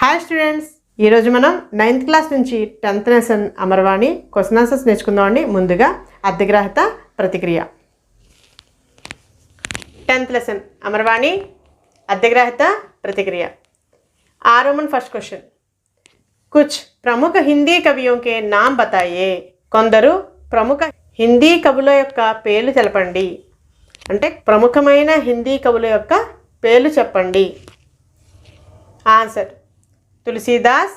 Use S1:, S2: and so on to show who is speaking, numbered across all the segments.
S1: Hi students, ఈరోజు మనం 9th class నుంచి 10th lesson Amaravani question answers నేర్చుకుందామండి. ముందుగా అర్ధగ్రాహత ప్రతిక్రియ. 10th లెసన్ అమరవాణి అర్ధగ్రాహత प्रतिक्रिया. रोमन फर्स्ट क्वेश्चन, कुछ प्रमुख हिंदी कवियों के नाम बताइए. కొందరు ప్రముఖ హిందీ కవుల యొక్క పేర్లు తెలపండి. అంటే ప్రముఖమైన హిందీ కవుల యొక్క పేర్లు చెప్పండి. ఆన్సర్: तुलसीदास,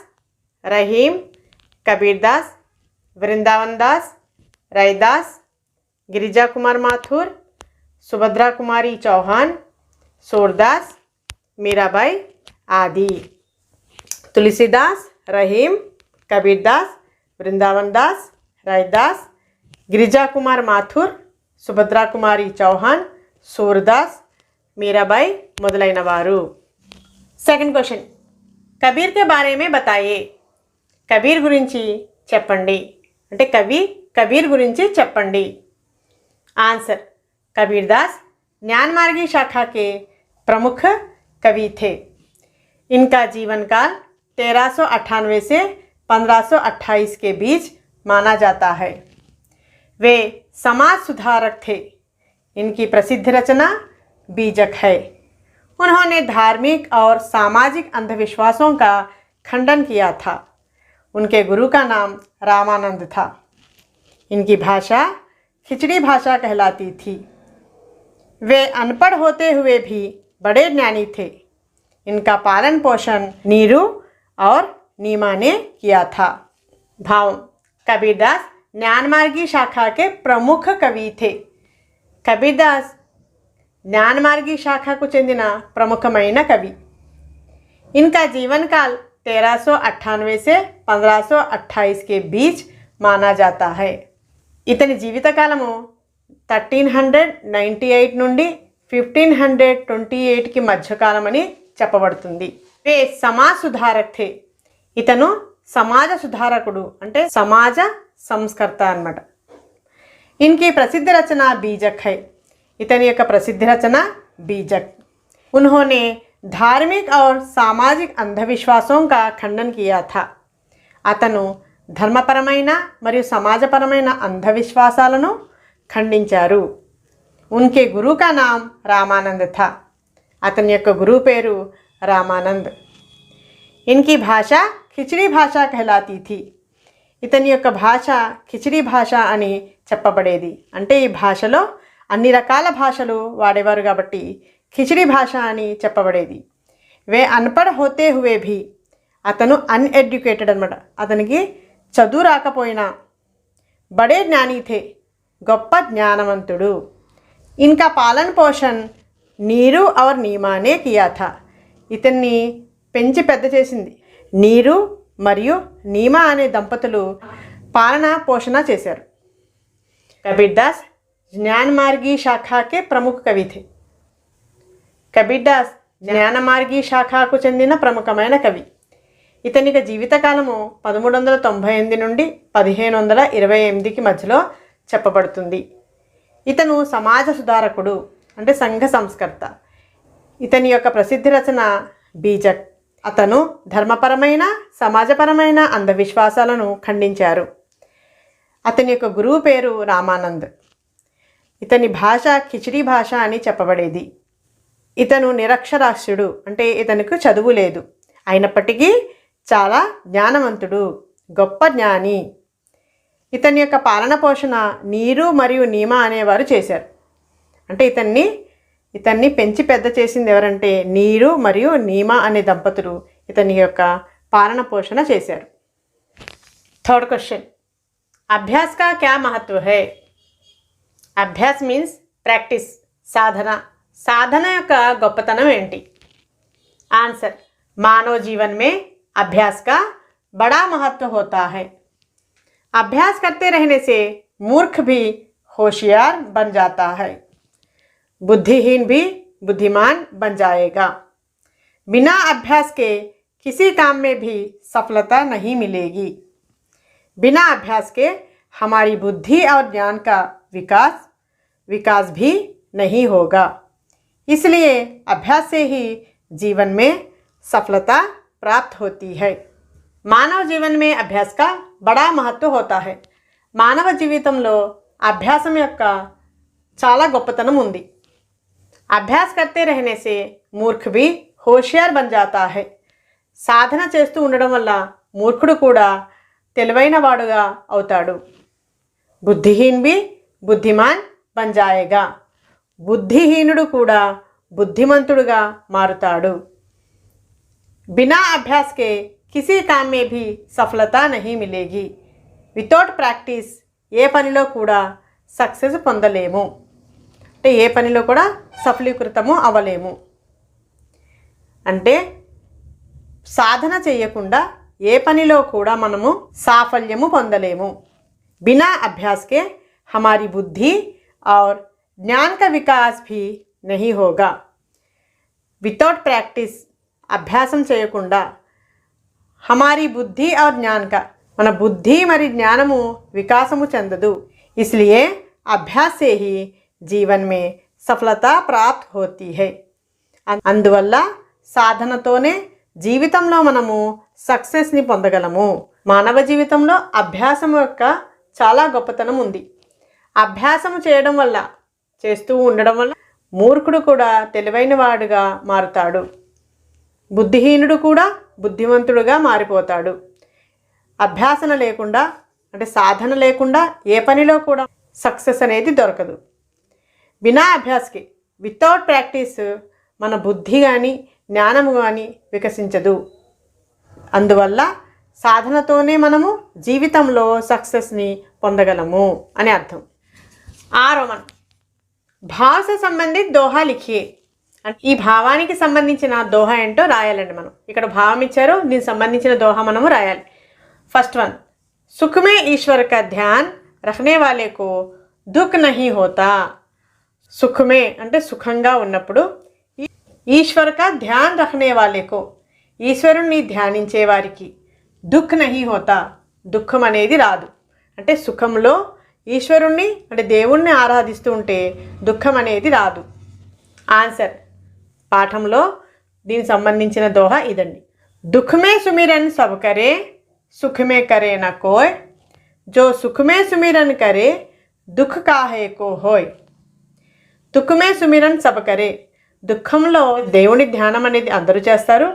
S1: रहीम, कबीरदास, वृंदावन दास, रैदास, गिरिजा कुमार माथुर, सुभद्रा कुमारी चौहान, सूरदास, मीराबाई आदि. तुलसीदास, रहीम, कबीरदास, वृंदावन दास, रैदास, गिरिजा कुमार माथुर, सुभद्रा कुमारी चौहान, सूरदास, मीराबाई మొదలైన వారు. సెకండ్ క్వశ్చన్, కబీర్ के बारे में बताइए. కబీర్ గురించి చెప్పండి. అంటే కబీర్ గురించి చెప్పండి. ఆన్సర్: कबीरदास ज्ञानमार्गी शाखा के प्रमुख कवि थे. इनका जीवन काल 1398 से 1528 के बीच माना जाता है. वे समाज सुधारक थे. इनकी प्रसिद्ध रचना बीजक है. उन्होंने धार्मिक और सामाजिक अंधविश्वासों का खंडन किया था. उनके गुरु का नाम रामानंद था. इनकी भाषा खिचड़ी भाषा कहलाती थी. वे अनपढ़ होते हुए भी बड़े ज्ञानी थे. इनका पालन पोषण नीरू और नीमा ने किया था. भाव: कबीरदास ज्ञानमार्गी शाखा के प्रमुख कवि थे. कबीरदास ज्ञानमार्गी शाखకు చెందిన ప్రముఖమైన కవి. इनका जीवन काल 1398 से 1528 के बीच माना जाता है. ఇతని జీవితకాలము 1398 నుండి 1528కి మధ్యకాలమని చెప్పబడుతుంది. వే సమాజ సుధారక్ थे. ఇతను సమాజ సుధారకుడు, అంటే సమాజ సంస్కర్త అన్నమాట. इनकी प्रसिद्ध रचना बीजक है. इतनी యొక్క प्रसिद्ध रचना बीजक. उन्होंने धार्मिक और सामाजिक अंधविश्वासों का खंडन किया था. అతను ధర్మపరమైన మరియు సమాజపరమైన అంధవిశ్వాసాలను ఖండించారు. उनके गुरु का नाम रामानंद था. అతని యొక్క గురువు పేరు రామానంద్. इनकी भाषा खिचड़ी भाषा कहलाती थी. ఇతని యొక్క భాష ఖిచడీ భాష అని చెప్పబడేది. అంటే ఈ భాషలో అన్ని రకాల భాషలు వాడేవారు కాబట్టి ఖిచడీ భాష అని చెప్పబడేది. వే అన్పఢ్ హోతే హువే భీ. అతను అన్ఎడ్యుకేటెడ్ అనమాట. అతనికి చదువు రాకపోయినా బడే జ్ఞాని థే. గొప్ప జ్ఞానవంతుడు. ఇన్కా పాలన్ పోషణ్ నీరు ఔర్ నీమానే కియా థా. ఇతన్ని పెంచి పెద్ద చేసింది నీరు మరియు నీమా అనే దంపతులు పాలన పోషణ చేశారు. కబీర్దాస్ జ్ఞానమార్గి శాఖకే ప్రముఖ కవి थे. కబీర్దాస్ జ్ఞానమార్గి శాఖకు చెందిన ప్రముఖమైన కవి. ఇతనికి జీవితకాలము 1398 నుండి 1528కి మధ్యలో చెప్పబడుతుంది. ఇతను సమాజ సుధారకుడు, అంటే సంఘ సంస్కర్త. ఇతని యొక్క ప్రసిద్ధ రచన బీజక్. అతను ధర్మపరమైన సమాజపరమైన అంధవిశ్వాసాలను ఖండించారు. అతని యొక్క గురువు పేరు రామానంద్. ఇతని భాష ఖిచడీ భాష అని చెప్పబడేది. ఇతను నిరక్షరాస్యుడు, అంటే ఇతనికి చదువు లేదు. అయినప్పటికీ చాలా జ్ఞానవంతుడు, గొప్ప జ్ఞాని. ఇతని యొక్క పాలన పోషణ నీరు మరియు నీమా అనేవారు చేశారు. అంటే ఇతన్ని పెంచి పెద్ద చేసింది ఎవరంటే నీరు మరియు నీమా అనే దంపతులు ఇతని యొక్క పాలన పోషణ చేశారు. థర్డ్ క్వశ్చన్, అభ్యాస్ కా క్యా మహత్వ హై. అభ్యాస్ మీన్స్ ప్రాక్టీస్, సాధన. సాధన యొక్క గొప్పతనం ఏంటి? ఆన్సర్: మానవ जीवन में अभ्यास का बड़ा महत्व होता है. अभ्यास करते रहने से मूर्ख भी होशियार बन जाता है. बुद्धिहीन भी बुद्धिमान बन जाएगा. बिना अभ्यास के किसी काम में भी सफलता नहीं मिलेगी. बिना अभ्यास के हमारी बुद्धि और ज्ञान का विकास भी नहीं होगा. इसलिए अभ्यास से ही जीवन में सफलता प्राप्त होती है। మానవ జీవన్ మే అభ్యాస్ కా బడా మహత్వ హోతా హై. మానవ జీవితంలో అభ్యాసం యొక్క చాలా గొప్పతనం ఉంది. అభ్యాస్ కర్తే రహనే సే మూర్ఖ్ భీ హోషియార్ బన్ జాతా హై. సాధన చేస్తూ ఉండడం వల్ల మూర్ఖుడు కూడా తెలివైన వాడుగా అవుతాడు. బుద్ధిహీన్ భీ బుద్ధిమాన్ బన్ జాయేగా. బుద్ధిహీనుడు కూడా బుద్ధిమంతుడుగా మారుతాడు. बिना अभ्यास के किसी काम में भी सफलता नहीं मिलेगी. వితౌట్ ప్రాక్టీస్ ఏ పనిలో కూడా సక్సెస్ పొందలేము. అంటే ఏ పనిలో కూడా సఫలీకృతము అవ్వలేము. అంటే సాధన చేయకుండా ఏ పనిలో కూడా మనము సాఫల్యము పొందలేము. बिना अभ्यास के हमारी बुद्धि और ज्ञान का विकास भी नहीं होगा. वितौट प्रैक्टिस అభ్యాసం చేయకుండా హమారీ బుద్ధి और ज्ञान का మన బుద్ధి మరి జ్ఞానము వికాసము చెందదు. इसलिए अभ्यास से ही जीवन में सफलता प्राप्त होती है. అందువల్ల సాధనతోనే జీవితంలో మనము సక్సెస్ని పొందగలము. మానవ జీవితంలో అభ్యాసం యొక్క చాలా గొప్పతనం ఉంది. అభ్యాసము చేయడం వల్ల చేస్తూ ఉండడం వల్ల మూర్ఖుడు కూడా తెలివైన వాడుగా మారుతాడు. బుద్ధిహీనుడు కూడా బుద్ధిమంతుడుగా మారిపోతాడు. అభ్యాసన లేకుండా అంటే సాధన లేకుండా ఏ పనిలో కూడా సక్సెస్ అనేది దొరకదు. బినా అభ్యాస్కి వితౌట్ ప్రాక్టీస్ మన బుద్ధి కానీ జ్ఞానము కానీ వికసించదు. అందువల్ల సాధనతోనే మనము జీవితంలో సక్సెస్ని పొందగలము అని అర్థం. 6 భావ సే సంబంధిత్ దోహా లిఖియే. ఈ భావానికి సంబంధించిన దోహా ఏంటో రాయాలండి. మనం ఇక్కడ భావం ఇచ్చారు, దీనికి సంబంధించిన దోహా మనము రాయాలి. ఫస్ట్ వన్, సుఖ్ మే ఈశ్వర్ కా ధ్యాన్ రఖనే వాలే కో దుఃఖ్ నహీ హోతా. సుఖ్ మే అంటే సుఖంగా ఉన్నప్పుడు, ఈశ్వర్ కా ధ్యాన్ రఖనే వాలే కో ఈశ్వరుణ్ణి ధ్యానించే వారికి దుఃఖ్ నహీ హోతా దుఃఖం అనేది రాదు. అంటే సుఖంలో ఈశ్వరుణ్ణి అంటే దేవుణ్ణి ఆరాధిస్తూ ఉంటే దుఃఖం అనేది రాదు. ఆన్సర్ పాఠంలో దీనికి సంబంధించిన దోహా ఇదండి. దుఃఖ్ మే సుమిరన్ సబ్ కరే సుఖ్ మే కరే నా కోయ్. జో సుఖ్ మే సుమిరన్ కరే దుఃఖ్ కాహే కో హోయ్. దుఃఖ్ మే సుమిరన్ సబ్ కరే దుఃఖంలో దేవుని ధ్యానం అనేది అందరూ చేస్తారు.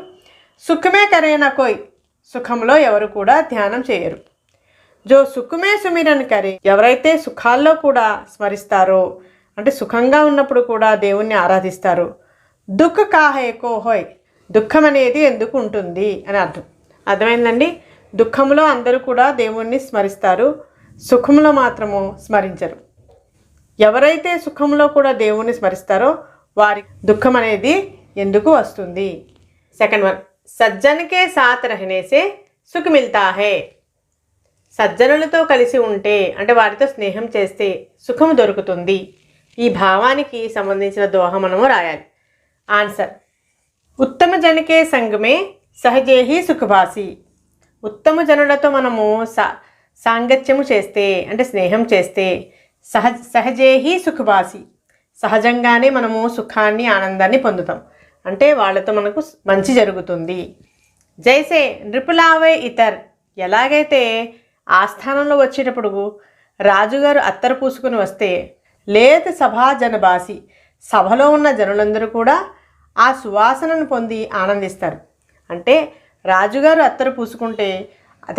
S1: సుఖ్ మే కరే నా కోయ్ సుఖంలో ఎవరు కూడా ధ్యానం చేయరు. జో సుఖ్ మే సుమిరన్ కరే ఎవరైతే సుఖాల్లో కూడా స్మరిస్తారో అంటే సుఖంగా ఉన్నప్పుడు కూడా దేవుణ్ణి ఆరాధిస్తారు. దుఃఖ్ కాహే కో హోయ్ దుఃఖం అనేది ఎందుకు ఉంటుంది అని అర్థం. అర్థమైందండి. దుఃఖంలో అందరూ కూడా దేవుణ్ణి స్మరిస్తారు, సుఖంలో మాత్రము స్మరించరు. ఎవరైతే సుఖంలో కూడా దేవుణ్ణి స్మరిస్తారో వారి దుఃఖం అనేది ఎందుకు వస్తుంది. సెకండ్ వన్, సజ్జన్కే సాత్ రహనే సే సుఖ్ మిల్తా హై. సజ్జనులతో కలిసి ఉంటే అంటే వారితో స్నేహం చేస్తే సుఖం దొరుకుతుంది. ఈ భావానికి సంబంధించిన దోహ మనము రాయాలి. ఆన్సర్, ఉత్తమ జనకే సంగమే సహజేహి సుఖభాసి. ఉత్తమ జనులతో మనము సాంగత్యము చేస్తే అంటే స్నేహం చేస్తే సహజేహి సుఖభాసి సహజంగానే మనము సుఖాన్ని ఆనందాన్ని పొందుతాం. అంటే వాళ్ళతో మనకు మంచి జరుగుతుంది. జైసే నృపులావే ఇతర్ ఎలాగైతే ఆస్థానంలో వచ్చేటప్పుడు రాజుగారు అత్తరు పూసుకుని వస్తే లేత సభా జనబాసి సభలో ఉన్న జనులందరూ కూడా ఆ సువాసనను పొంది ఆనందిస్తారు. అంటే రాజుగారు అత్తరు పూసుకుంటే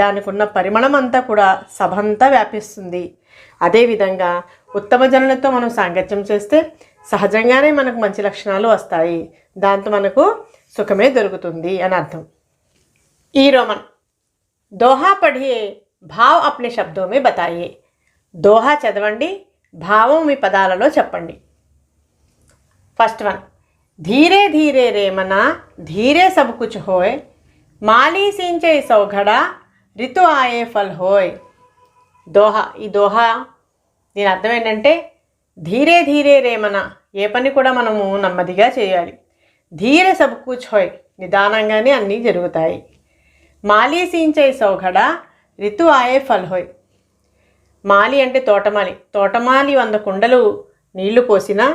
S1: దానికి ఉన్న పరిమళం అంతా కూడా సభ అంతా వ్యాపిస్తుంది. అదేవిధంగా ఉత్తమ జనులతో మనం సాంగత్యం చేస్తే సహజంగానే మనకు మంచి లక్షణాలు వస్తాయి. దాంతో మనకు సుఖమే దొరుకుతుంది అని అర్థం. ఈ రోమన్ దోహా పढ़िए భావ్ అప్నే శబ్దో మే బతాయే. దోహా చదవండి, భావం మీ పదాలలో చెప్పండి. ఫస్ట్ వన్, ధీరే ధీరే రే మనా ధీరే సబ్ కుచ్ హోయ్ మాలీ సించే సౌఘడా రితు ఆయే ఫల్ హోయ్. దోహా, ఈ దోహా దీని అర్థం ఏంటంటే ధీరే ధీరే రేమన ఏ పని కూడా మనము నెమ్మదిగా చేయాలి. ధీరే సబ్ కుచ్ హోయ్ నిదానంగానే అన్నీ జరుగుతాయి. మాలీ సించే సౌఘడా రితు ఆయే ఫల్ హోయ్. మాలి అంటే తోటమాలి. తోటమాలి 100 కుండలు నీళ్లు పోసినా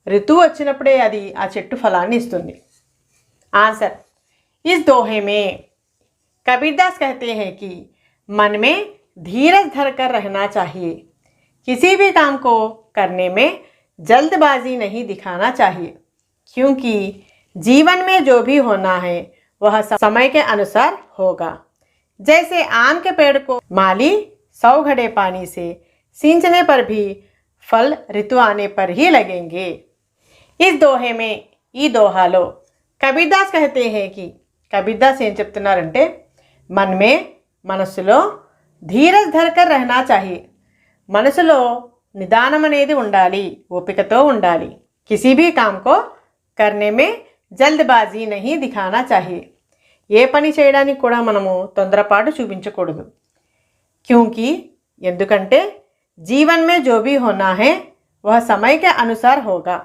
S1: ఋతువు వచ్చినప్పుడే అది ఆ చెట్టు ఫలాన్ని ఇస్తుంది. ఆన్సర్, इस दोहे में कबीरदास कहते हैं कि मन में धीरज धरकर रहना चाहिए। किसी भी काम को करने में जल्दबाजी नहीं दिखाना चाहिए, क्योंकि जीवन में जो भी होना है वह समय के अनुसार होगा। जैसे आम के पेड़ को माली 100 घड़े पानी से सींचने पर भी फल ऋतु आने पर ही लगेंगे। इस दोहे में ఈ దోహాలో కబీర్దాస్ कहते हैं कि కబీర్దాస్ ఏం చెప్తున్నారంటే मन में మనసులో ధీరజ్ ధరకర్ रहना चाहिए। మనసులో నిదానం అనేది ఉండాలి, ఓపికతో ఉండాలి। किसी भी काम को करने में జల్దబాజీ नहीं दिखाना चाहिए। ఏ పని చేయడానికి కూడా మనము తొందరపాటు చూపించకూడదు। क्योंकि ఎందుకంటే జీవన్ में जो भी होना है वह समय के अनुसार होगा।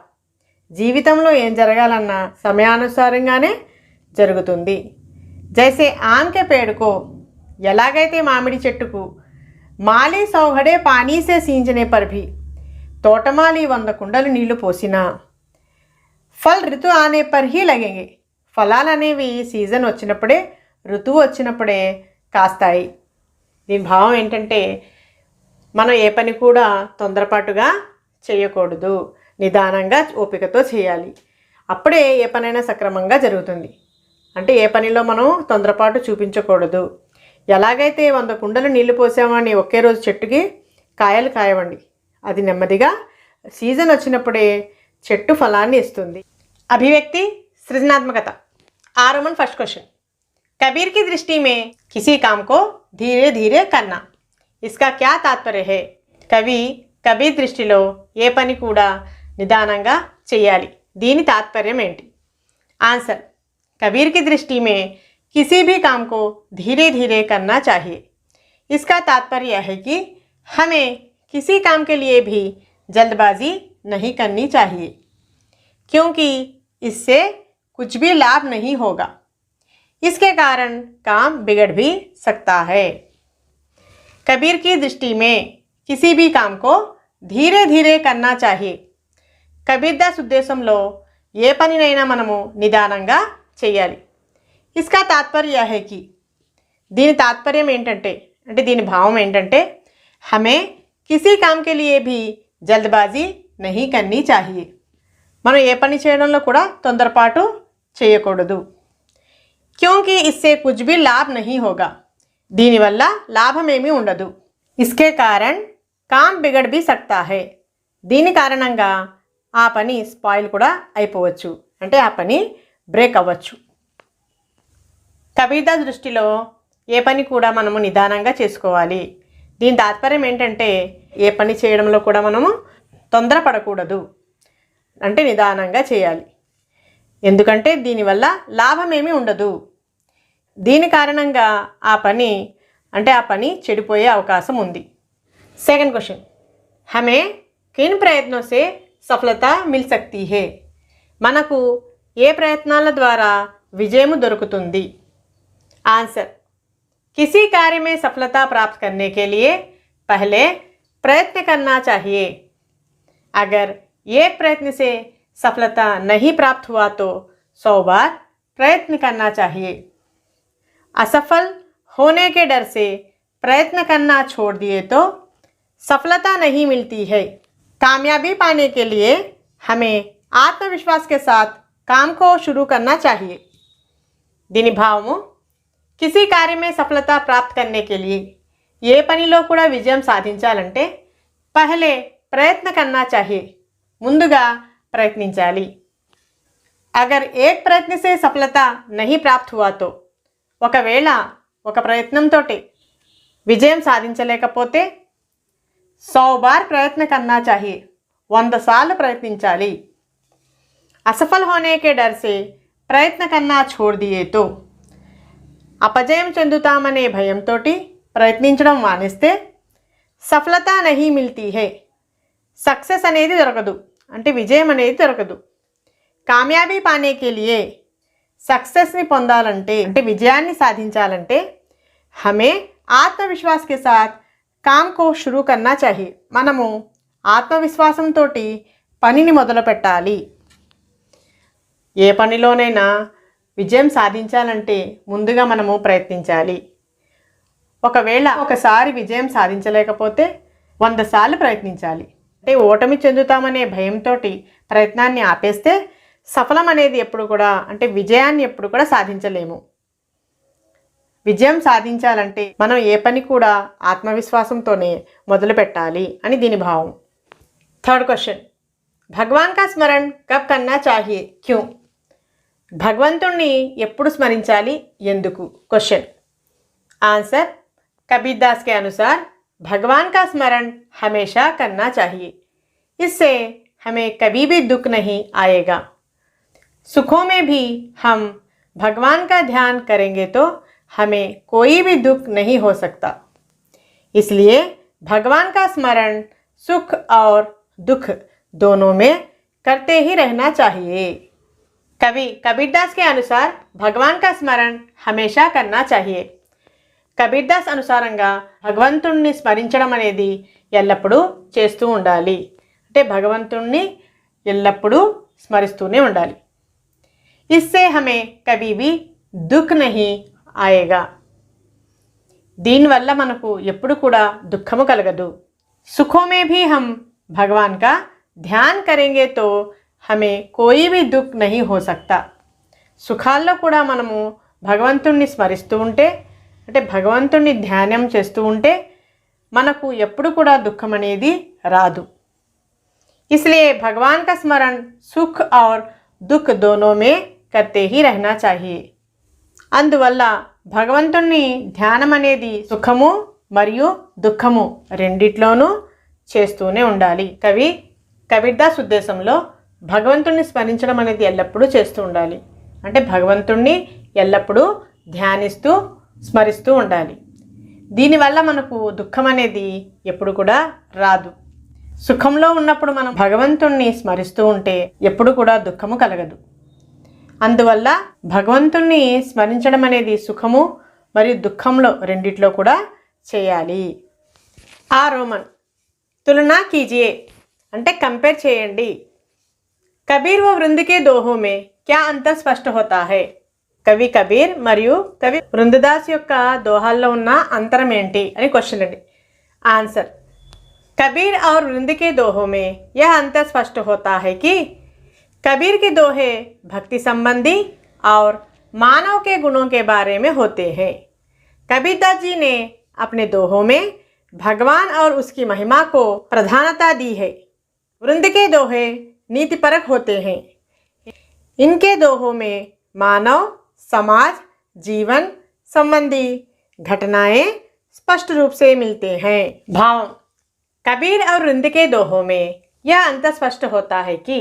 S1: జీవితంలో ఏం జరగాలన్నా సమయానుసారంగానే జరుగుతుంది। జైసే ఆమ్ కే పేడ్ కో ఎలాగైతే మామిడి చెట్టుకు మాలి 100 घड़े पानी से सींचने पर भी తోటమాలి 100 కుండలు నీళ్లు పోసినా ఫల్ ఋతు ఆనే పర్ హీ లగేంగే, ఫలాలు అనేవి సీజన్ వచ్చినప్పుడే, ఋతువు వచ్చినప్పుడే కాస్తాయి। దీని భావం ఏంటంటే మనం ఏ పని కూడా తొందరపాటుగా చేయకూడదు, నిదానంగా ఓపికతో చేయాలి। అప్పుడే ఏ పనైనా సక్రమంగా జరుగుతుంది। అంటే ఏ పనిలో మనం తొందరపాటు చూపించకూడదు। ఎలాగైతే 100 కుండలు నీళ్లు పోసామని ఒకే రోజు చెట్టుకి కాయలు కాయవండి, అది నెమ్మదిగా సీజన్ వచ్చినప్పుడే చెట్టు ఫలాన్ని ఇస్తుంది। అభివ్యక్తి సృజనాత్మకత। आरमन फर्स्ट क्वेश्चन, कबीर की दृष्टि में किसी काम को धीरे धीरे करना, इसका क्या तात्पर्य है? कवि कबीर దృష్టిలో ఏ పని కూడా నిదానంగా చేయాలి, దీని తాత్పర్యం ఏంటి? आंसर, कबीर की दृष्टि में किसी भी काम को धीरे धीरे करना चाहिए। इसका तात्पर्य है कि हमें किसी काम के लिए भी जल्दबाजी नहीं करनी चाहिए, क्योंकि इससे कुछ भी लाभ नहीं होगा। इसके कारण काम बिगड़ भी सकता है। कबीर की दृष्टि में किसी भी काम को धीरे धीरे करना चाहिए। కబీర్దాస్ ఉద్దేశంలో ఏ పనినైనా మనము నిదానంగా చేయాలి। ఇస్కా తాత్పర్య హై కి, దీని తాత్పర్యం ఏంటంటే, అంటే దీని భావం ఏంటంటే హమే కిసీ కామ్ కే లియే భీ జల్దబాజీ నహీ కర్నీ చాహియే, మనం ఏ పని చేయడంలో కూడా తొందరపాటు చేయకూడదు। క్యోంకి ఇస్సే కుచ్ భీ లాభ్ నహీ హోగా, దీనివల్ల లాభమేమీ ఉండదు। ఇస్కే కారణ్ కామ్ బిగడ్ భీ సక్తా హై, దీని కారణంగా ఆ పని స్పాయిల్ కూడా అయిపోవచ్చు, అంటే ఆ పని బ్రేక్ అవ్వచ్చు। కబీర్దాస్ దృష్టిలో ఏ పని కూడా మనము నిదానంగా చేసుకోవాలి। దీని తాత్పర్యం ఏంటంటే ఏ పని చేయడంలో కూడా మనము తొందరపడకూడదు, అంటే నిదానంగా చేయాలి। ఎందుకంటే దీనివల్ల లాభమేమీ ఉండదు, దీని కారణంగా ఆ పని చెడిపోయే అవకాశం ఉంది। సెకండ్ క్వశ్చన్, హమే కిన్ ప్రయత్నోं से సఫలత మిల్ సక్తి హే, మనకు ఏ ప్రయత్నాల ద్వారా విజయము దొరుకుతుంది? आंसर, किसी कार्य में सफलता प्राप्त करने के लिए पहले प्रयत्न करना चाहिए। अगर एक प्रयत्न से सफलता नहीं प्राप्त हुआ तो 100 बार प्रयत्न करना चाहिए। असफल होने के डर से प्रयत्न करना छोड़ दिए तो सफलता नहीं मिलती है। कामयाबी पाने के लिए हमें आत्मविश्वास के साथ काम को शुरू करना चाहिए। దీని భావము, किसी कार्य में सफलता प्राप्त करने के लिए ఏ పనిలో కూడా విజయం సాధించాలంటే పహలే ప్రయత్న కన్నా चाहिए, ముందుగా ప్రయత్నించాలి। अगर एक प्रयत्न से सफलता नहीं प्राप्त हुआ तो, ఒకవేళ ఒక ప్రయత్నంతో విజయం సాధించలేకపోతే 100 बार प्रयत्न करना चाहिए, 100 సార్లు ప్రయత్నించాలి। असफल होने के डर से प्रयत्न करना छोड़ दिए तो, అపజయం చెందుతామనే భయంతో ప్రయత్నించడం మానేస్తే సఫలత నహీ మిల్తీ హై, సక్సెస్ అనేది దొరకదు, అంటే విజయం అనేది దొరకదు। కామయాబీ పానే కే లియే, సక్సెస్ని పొందాలంటే, అంటే విజయాన్ని సాధించాలంటే హమే ఆత్మవిశ్వాస్ కే సాత్ కామ్ కో షురూ కర్నా చాహియే, మనము ఆత్మవిశ్వాసంతో పనిని మొదలు పెట్టాలి। ఏ పనిలోనైనా విజయం సాధించాలంటే ముందుగా మనము ప్రయత్నించాలి. ఒకవేళ ఒకసారి విజయం సాధించలేకపోతే 100 సార్లు ప్రయత్నించాలి. అంటే ఓటమి చెందుతామనే భయంతో ప్రయత్నాన్ని ఆపేస్తే సఫలం అనేది ఎప్పుడు కూడా అంటే విజయాన్ని ఎప్పుడు కూడా సాధించలేము. విజయం సాధించాలంటే మనం ఏ పని కూడా ఆత్మవిశ్వాసంతోనే మొదలు పెట్టాలి అని దీని భావం. థర్డ్ క్వశ్చన్, భగవాన్ కా స్మరణ్ కబ్ కన్నా చాహియే క్యూ? భగవంతుణ్ణి ఎప్పుడు స్మరించాలి, ఎందుకు? క్వశ్చన్ ఆన్సర్, कबीर दास के अनुसार भगवान का स्मरण हमेशा करना चाहिए. इससे हमें कभी भी दुख नहीं आएगा. सुखों में भी हम भगवान का ध्यान करेंगे तो हमें कोई भी दुख नहीं हो सकता. इसलिए भगवान का स्मरण सुख और दुख दोनों में करते ही रहना चाहिए. कवि कबीर दास के अनुसार भगवान का स्मरण हमेशा करना चाहिए. కబీర్ దాస్ అనుసారంగా భగవంతుణ్ణి స్మరించడం అనేది ఎల్లప్పుడూ చేస్తూ ఉండాలి. అంటే భగవంతుణ్ణి ఎల్లప్పుడూ స్మరిస్తూనే ఉండాలి. ఇస్సే హమే కభీ భీ దుఃఖ్ నహీ ఆయేగా. దీనివల్ల మనకు ఎప్పుడు కూడా దుఃఖము కలగదు. సుఖో మే భీ హమ్ భగవాన్ కా ధ్యాన్ కరేంగే తో హమే కోయి భీ దుఃఖ్ నహీ హో సక్తా. సుఖాల్లో కూడా మనము భగవంతుణ్ణి స్మరిస్తూ ఉంటే అంటే భగవంతుణ్ణి ధ్యానం చేస్తూ ఉంటే మనకు ఎప్పుడు కూడా దుఃఖం అనేది రాదు. इसलिए भगवान का स्मरण सुख और दुख दोनों में करते ही रहना चाहिए. అందువల్ల భగవంతుణ్ణి ధ్యానం అనేది సుఖము మరియు దుఃఖము రెండిట్లోనూ చేస్తూనే ఉండాలి. కబీర్ దాస్ ఉద్దేశంలో భగవంతుణ్ణి స్మరించడం అనేది ఎల్లప్పుడూ చేస్తూ ఉండాలి. అంటే భగవంతుణ్ణి ఎల్లప్పుడూ ధ్యానిస్తూ స్మరిస్తూ ఉండాలి. దీనివల్ల మనకు దుఃఖం అనేది ఎప్పుడు కూడా రాదు. సుఖంలో ఉన్నప్పుడు మనం భగవంతుణ్ణి స్మరిస్తూ ఉంటే ఎప్పుడు కూడా దుఃఖము కలగదు. అందువల్ల భగవంతుణ్ణి స్మరించడం అనేది సుఖము మరియు దుఃఖంలో రెండిట్లో కూడా చేయాలి. ఆ రోమన్ తులనా కీజియే అంటే కంపేర్ చేయండి. కబీర్ వ వృంద్ కే దోహో మే క్యా అంతర్ స్పష్ట హోతా హై? కవి కబీర్ మరియు కవి వృందదాస్ యొక్క దోహాల్లో ఉన్న అంతరం ఏంటి అని క్వశ్చన్ అండి. ఆన్సర్, कबीर और वृंद के दोहों में यह अंतर स्पष्ट होता है कि कबीर के दोहे भक्ति संबंधी और मानव के गुणों के बारे में होते हैं. कबीरदास जी ने अपने दोहों में भगवान और उसकी महिमा को प्रधानता दी है. वृंद के दोहे नीतिपरक होते हैं. इनके दोहों में मानव, समाज, जीवन संबंधी घटनाएं स्पष्ट रूप से मिलते हैं. भाव कबीर और वृंद के दोहों में यह अंतर स्पष्ट होता है कि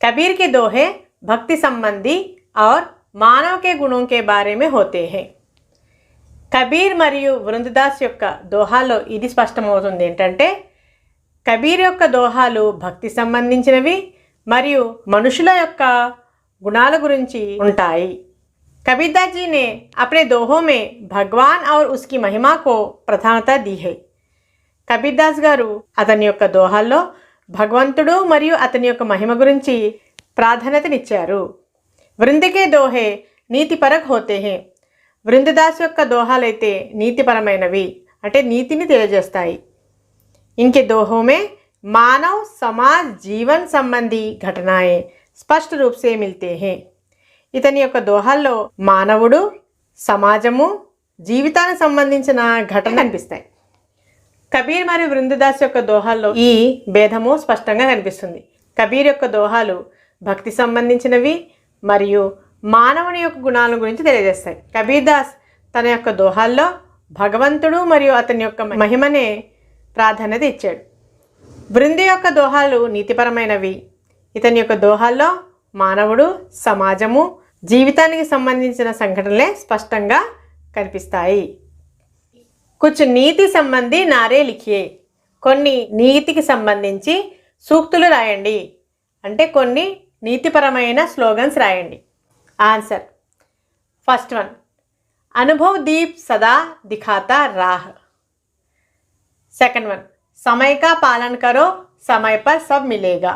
S1: कबीर के दोहे भक्ति संबंधी और मानव के गुणों के बारे में होते हैं. కబీర్ మరియు వృందదాస్ యొక్క దోహాలో ఇది స్పష్టమవుతుంది ఏంటంటే కబీర్ యొక్క దోహాలు భక్తి సంబంధించినవి మరియు మనుషుల యొక్క గుణాల గురించి ఉంటాయి. कबीरदास जी ने अपने दोहों में भगवान और उसकी महिमा को प्रधानता दी है. కబీర్దాస్ గారు అతని యొక్క దోహాల్లో భగవంతుడు మరియు అతని యొక్క మహిమ గురించి ప్రాధాన్యతనిచ్చారు. వృందకే దోహే నీతిపరక్ హోతే హే. వృందదాస్ యొక్క దోహాలైతే నీతిపరమైనవి అంటే నీతిని తెలియజేస్తాయి. ఇన్కే దోహో మే మానవ్, సమాజ్, జీవన్ సంబంధీ ఘటనాయే స్పష్ట రూప్ సే మిల్తే హే. ఇతని యొక్క దోహాల్లో మానవుడు, సమాజము, జీవితానికి సంబంధించిన ఘటనలు కనిపిస్తాయి. కబీర్ మరియు వృందదాస్ యొక్క దోహాల్లో ఈ భేదము స్పష్టంగా కనిపిస్తుంది. కబీర్ యొక్క దోహాలు భక్తి సంబంధించినవి మరియు మానవుని యొక్క గుణాల గురించి తెలియజేస్తాయి. కబీర్దాస్ తన యొక్క దోహాల్లో భగవంతుడు మరియు అతని యొక్క మహిమనే ప్రాధాన్యత ఇచ్చాడు. వృంద యొక్క దోహాలు నీతిపరమైనవి. ఇతని యొక్క దోహాల్లో మానవుడు, సమాజము, జీవితానికి సంబంధించిన సంఘటనలే స్పష్టంగా కనిపిస్తాయి. కుచ్ నీతి సంబంధీ నారే లిఖియే. కొన్ని నీతికి సంబంధించి సూక్తులు రాయండి అంటే కొన్ని నీతిపరమైన స్లోగన్స్ రాయండి. Answer, first one, Anubhav Deep సదా దిఖాతా రాహ్. సెకండ్ వన్, समय का पालन करो, समय पर सब मिलेगा.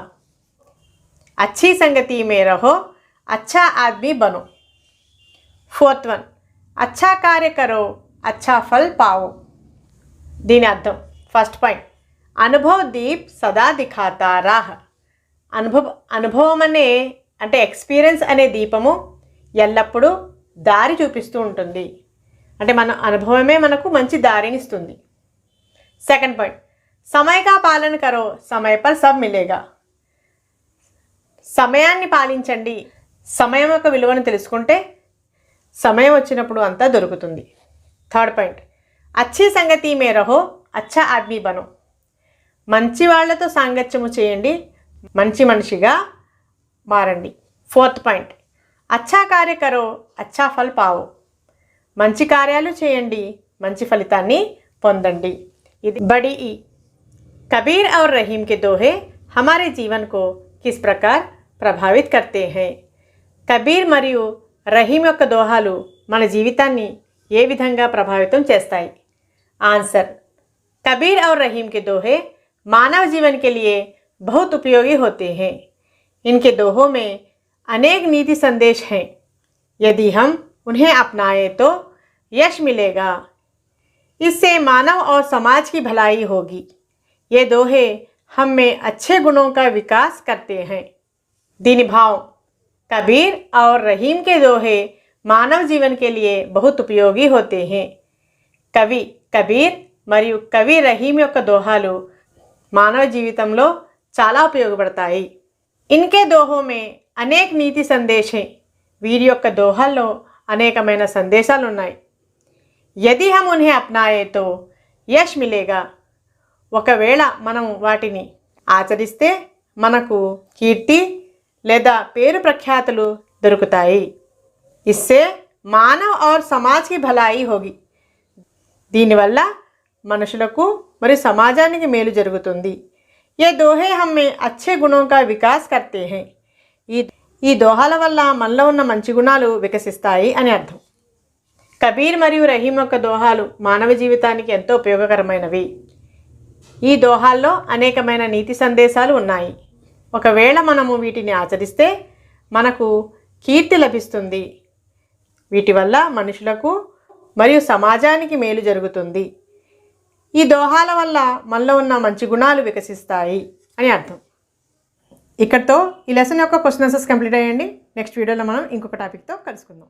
S1: अच्छी संगति में रहो, अच्छा आदमी बनो. फोर्थ वन, अच्छा कार्य करो अच्छा फल पाओ। దీని అర్థం ఫస్ట్ పాయింట్, అనుభవ దీప్ సదా దిఖాతా రాహ్. అనుభవం అంటే ఎక్స్పీరియన్స్ అనే దీపము ఎల్లప్పుడూ దారి చూపిస్తూ ఉంటుంది. అంటే మన అనుభవమే మనకు మంచి దారిని ఇస్తుంది. సెకండ్ పాయింట్, సమయ కా పాలన కరో సమయ పర్ సబ్ మిలేగా. సమయాన్ని పాలించండి, సమయం యొక్క విలువను తెలుసుకుంటే సమయం వచ్చినప్పుడు అంతా దొరుకుతుంది. థర్డ్ పాయింట్, అచ్చి సంగతి మే రహో అచ్చా ఆద్మీ బనో. మంచి వాళ్లతో సాంగత్యము చేయండి, మంచి మనిషిగా మారండి. ఫోర్త్ పాయింట్, అచ్చా కార్య కరో అచ్చా ఫల్ పావో. మంచి కార్యాలు చేయండి, మంచి ఫలితాన్ని పొందండి. ఇది బడి ఈ. कबीर और रहीम के दोहे हमारे जीवन को किस प्रकार ప్రభావిత్ కర్తే హై. కబీర్ మరియు రహీం యొక్క దోహాలు మన జీవితాన్ని ఏ విధంగా ప్రభావితం చేస్తాయి? ఆన్సర్, कबीर और रहीम के दोहे मानव जीवन के लिए बहुत उपयोगी होते हैं. इनके दोहों में अनेक नीति संदेश हैं. यदि हम उन्हें अपनाएं तो यश मिलेगा. इससे मानव और समाज की भलाई होगी. ये दोहे हम में अच्छे गुणों का विकास करते हैं. దీని భావం, కబీర్ और రహీం के दोहे మానవ జీవన్ के लिए बहुत उपयोगी होते हैं. కవి కబీర్ మరియు కవి రహీం యొక్క దోహాలు మానవ జీవితంలో చాలా ఉపయోగపడతాయి. ఇన్కే దోహో మే అనేక నీతి సందేశే. వీరి యొక్క దోహాల్లో అనేకమైన సందేశాలు ఉన్నాయి. యది హమ్ ఉన్హే అప్నాయే తో యశ్ మిలేగా. ఒకవేళ మనం వాటిని ఆచరిస్తే మనకు కీర్తి లేదా పేరు ప్రఖ్యాతులు దొరుకుతాయి. ఇస్సే మానవ్ और సమాజ్ కి భలాయి హోగి. దీనివల్ల మనుషులకు మరియు సమాజానికి మేలు జరుగుతుంది. ఏ దోహే హమ్మే అచ్చే గుణం కా వికాస్ కర్తే హై. ఈ దోహాల వల్ల మనలో ఉన్న మంచి గుణాలు వికసిస్తాయి అని అర్థం. కబీర్ మరియు రహీం యొక్క దోహాలు మానవ జీవితానికి ఎంతో ఉపయోగకరమైనవి. ఈ దోహాల్లో అనేకమైన నీతి సందేశాలు ఉన్నాయి. ఒకవేళ మనము వీటిని ఆచరిస్తే మనకు కీర్తి లభిస్తుంది. వీటి వల్ల మనుషులకు మరియు సమాజానికి మేలు జరుగుతుంది. ఈ దోహాల వల్ల మనలో ఉన్న మంచి గుణాలు వికసిస్తాయి అని అర్థం. ఇక్కడితో ఈ లెసన్ యొక్క క్వశ్చన్ ఆన్సర్స్ కంప్లీట్ అయ్యండి. నెక్స్ట్ వీడియోలో మనం ఇంకొక టాపిక్తో కలుసుకుందాం.